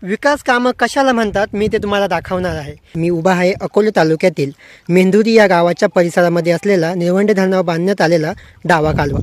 विकास कामं कशाला म्हणतात मी ते तुम्हाला दाखवणार आहे। मी उभा आहे अकोले तालुक्यातील मेंदुरी या गावाच्या परिसरामध्ये असलेला निळवंडे धरणावर बांधण्यात आलेला डावा कालवा।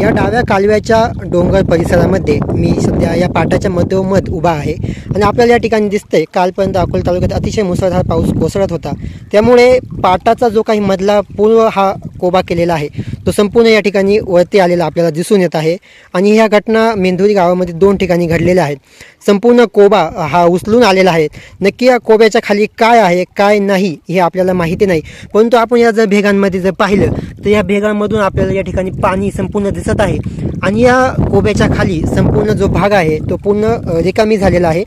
या डाव्या कालव्याच्या डोंगर परिसरामध्ये मी सध्या या पाटाच्या मधोमध उभा आहे आणि आपल्याला या ठिकाणी दिसतंय कालपर्यंत अकोले तालुक्यात अतिशय मुसळधार पाऊस कोसळत होता, त्यामुळे पाटाचा जो काही मधला पूर्व हा कोबा केलेला आहे तो संपूर्ण या ठिकाणी वरती आलेला आपल्याला दिसून येत आहे। आणि ह्या घटना मेंदुरी गावामध्ये 2 ठिकाणी घडलेल्या आहेत। संपूर्ण कोबा हा उचलून आलेला आहे। नक्की या कोब्याच्या खाली काय आहे काय नाही हे आपल्याला माहिती नाही, परंतु आपण या जर भेगांमध्ये जर पाहिलं तर या भेगांमधून आपल्याला या ठिकाणी पाणी संपूर्ण दिसत आहे आणि या कोब्याच्या खाली संपूर्ण जो भाग आहे तो पूर्ण रिकामी झालेला आहे।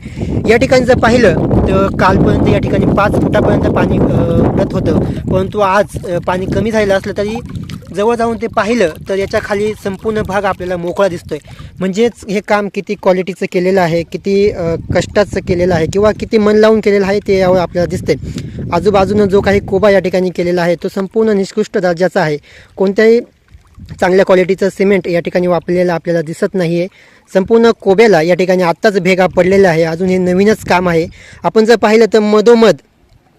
या ठिकाणी जर पाहिलं तर कालपर्यंत या ठिकाणी 5 फुटापर्यंत पाणी उडत होतं, परंतु आज पाणी कमी झालेलं असलं तरी जवळ जाऊन ते पाहिलं तर याच्या खाली संपूर्ण भाग आपल्याला मोकळा दिसतोय। म्हणजेच हे काम किती क्वालिटीचं केलेलं आहे, किती कष्टाचं केलेलं आहे किंवा किती मन लावून केलेलं आहे ते यावर आपल्याला दिसते। आजूबाजूनं जो काही कोबा या ठिकाणी केलेला आहे तो संपूर्ण निकृष्ट दर्जाचा आहे। कोणत्याही चांगल्या क्वालिटीचं सिमेंट या ठिकाणी वापरलेलं आपल्याला दिसत नाही आहे। संपूर्ण कोब्याला या ठिकाणी आत्ताच भेगा पडलेला आहे, अजून हे नवीनच काम आहे। आपण जर पाहिलं तर मधोमध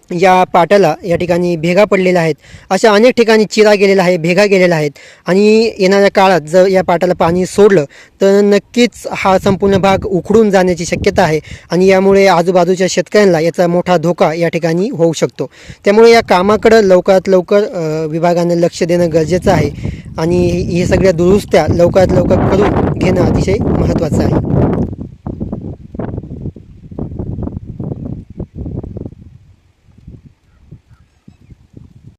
या पाटाला या ठिकाणी भेगा पडलेल्या आहेत। अशा अनेक ठिकाणी चिरा गेलेला आहे, भेगा गेलेल्या आहेत आणि येणाऱ्या काळात जर या पाटाला पाणी सोडलं तर नक्कीच हा संपूर्ण भाग उखडून जाण्याची शक्यता आहे आणि यामुळे आजूबाजूच्या शेतकऱ्यांना याचा मोठा धोका या ठिकाणी होऊ शकतो। त्यामुळे या कामाकडं लवकरात लवकर विभागाने लक्ष देणं गरजेचं आहे आणि हे सगळ्या दुरुस्त्या लवकरात लवकर करून घेणं अतिशय महत्त्वाचं आहे।